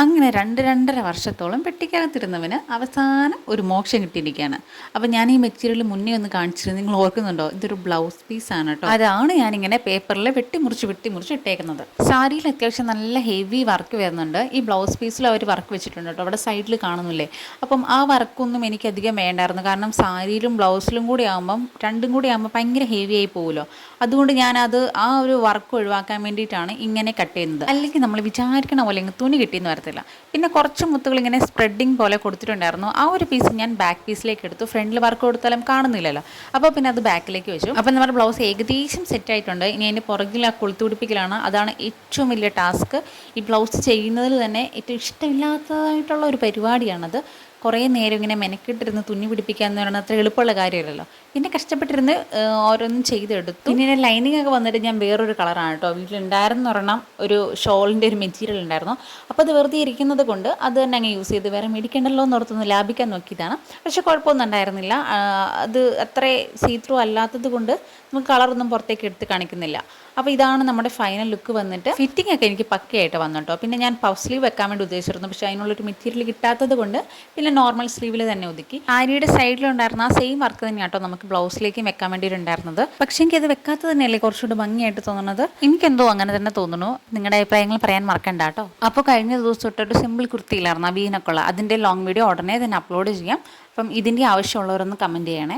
അങ്ങനെ 2-2.5 വർഷത്തോളം പെട്ടിക്കകത്തിരുന്നവന് അവസാനം ഒരു മോക്ഷം കിട്ടിയിരിക്കുകയാണ്. അപ്പോൾ ഞാൻ ഈ മെറ്റീരിയൽ മുന്നേ ഒന്ന് കാണിച്ചിരുന്നു, നിങ്ങൾ ഓർക്കുന്നുണ്ടോ? ഇതൊരു ബ്ലൗസ് പീസാണ് കേട്ടോ. അതാണ് ഞാനിങ്ങനെ പേപ്പറിൽ വെട്ടിമുറിച്ച് ഇട്ടേക്കുന്നത്. സാരിയിൽ അത്യാവശ്യം നല്ല ഹെവി വർക്ക് വരുന്നുണ്ട്. ഈ ബ്ലൗസ് പീസിൽ അവർ വർക്ക് വെച്ചിട്ടുണ്ട് കേട്ടോ, അവിടെ സൈഡിൽ കാണുന്നില്ലേ? അപ്പം ആ വർക്കൊന്നും എനിക്ക് അധികം വേണ്ടായിരുന്നു, കാരണം സാരിയിലും ബ്ലൗസിലും കൂടി ആകുമ്പം രണ്ടും കൂടി ആകുമ്പോൾ ഭയങ്കര ഹെവി ആയി പോകുമല്ലോ. അതുകൊണ്ട് ഞാനത് ആ ഒരു വർക്ക് ഒഴിവാക്കാൻ വേണ്ടിയിട്ടാണ് ഇങ്ങനെ കട്ട് ചെയ്യുന്നത്. അല്ലെങ്കിൽ നമ്മൾ വിചാരിക്കണ പോലെ ഇങ്ങനെ തുണി കിട്ടിയെന്ന് വരത്തില്ല. പിന്നെ കുറച്ച് മുത്തുകൾ ഇങ്ങനെ സ്പ്രെഡിങ് പോലെ കൊടുത്തിട്ടുണ്ടായിരുന്നു. ആ ഒരു പീസ് ഞാൻ ബാക്ക് പീസിലേക്ക് എടുത്തു. ഫ്രണ്ടിൽ വർക്ക് കൊടുത്താലും കാണുന്നില്ലല്ലോ, അപ്പോൾ പിന്നെ അത് ബാക്കിലേക്ക് വെച്ചു. അപ്പോൾ നമ്മുടെ ബ്ലൗസ് ഏകദേശം സെറ്റ് ആയിട്ടുണ്ട്. ഇനി അതിൻ്റെ പുറകിൽ ആ കൊളുത്തുപിടിപ്പിക്കലാണ്. അതാണ് ഏറ്റവും വലിയ ടാസ്ക്. ഈ ബ്ലൗസ് ചെയ്യുന്നതിൽ തന്നെ ഏറ്റവും ഇഷ്ടമില്ലാത്തതായിട്ടുള്ള ഒരു പരിപാടിയാണത്. കുറേ നേരം ഇങ്ങനെ മെനക്കെട്ടിരുന്ന് തുന്നി പിടിപ്പിക്കുക എന്ന് പറയുന്നത് അത്ര എളുപ്പമുള്ള കാര്യമല്ലല്ലോ. പിന്നെ കഷ്ടപ്പെട്ടിരുന്ന് ഓരോന്നും ചെയ്തെടുത്തു. പിന്നെ ലൈനിങ് ഒക്കെ വന്നിട്ട് ഞാൻ വേറൊരു കളറാണ് കേട്ടോ വീട്ടിലുണ്ടായിരുന്നു. ഒരെണ്ണം ഒരു ഷോളിൻ്റെ ഒരു മെറ്റീരിയൽ ഉണ്ടായിരുന്നു. അപ്പോൾ അത് വെറുതെ ഇരിക്കുന്നത് കൊണ്ട് അത് തന്നെ അങ്ങ് യൂസ് ചെയ്ത് വേറെ മേടിക്കേണ്ടല്ലോ എന്നോർത്തൊന്ന് ലാഭിക്കാൻ നോക്കിയതാണ്. പക്ഷെ കുഴപ്പമൊന്നും ഉണ്ടായിരുന്നില്ല. അത് അത്ര സീത്രൂ അല്ലാത്തത് കൊണ്ട് നമുക്ക് കളറൊന്നും പുറത്തേക്ക് എടുത്ത് കാണിക്കുന്നില്ല. അപ്പോൾ ഇതാണ് നമ്മുടെ ഫൈനൽ ലുക്ക് വന്നിട്ട്. ഫിറ്റിംഗ് ഒക്കെ എനിക്ക് പക്കയായിട്ട് വന്നു കേട്ടോ. പിന്നെ ഞാൻ പഫ് സ്ലീവ് വെക്കാൻ വേണ്ടി ഉദ്ദേശിച്ചിരുന്നു, പക്ഷേ അതിനുള്ളൊരു മെറ്റീരിയൽ കിട്ടാത്തത് കൊണ്ട് പിന്നെ നോർമൽ സ്ലീവിൽ തന്നെ ഒതുക്കി. ആര്യയുടെ സൈഡിലുണ്ടായിരുന്ന ആ സെയിം വർക്ക് തന്നെയാണ് കേട്ടോ നമുക്ക് ബ്ലൗസിലേക്കും വെക്കാൻ വേണ്ടിയിട്ടുണ്ടായിരുന്നത്. പക്ഷേ എനിക്കത് വെക്കാത്തത് തന്നെയല്ലേ കുറച്ചുകൂടി ഭംഗിയായിട്ട് തോന്നുന്നത്. എനിക്കെന്തോ അങ്ങനെ തന്നെ തോന്നുന്നു. നിങ്ങളുടെ അഭിപ്രായങ്ങൾ പറയാൻ മറക്കണ്ട കേട്ടോ. അപ്പോൾ കഴിഞ്ഞ ദിവസം തൊട്ടൊരു സിമ്പിൾ കുർത്തിയിലായിരുന്നു വീനക്കുള്ള, അതിൻ്റെ ലോങ് വീഡിയോ ഉടനെ തന്നെ അപ്ലോഡ് ചെയ്യാം. അപ്പം ഇതിൻ്റെ ആവശ്യമുള്ളവരൊന്ന് കമൻറ്റ് ചെയ്യണേ.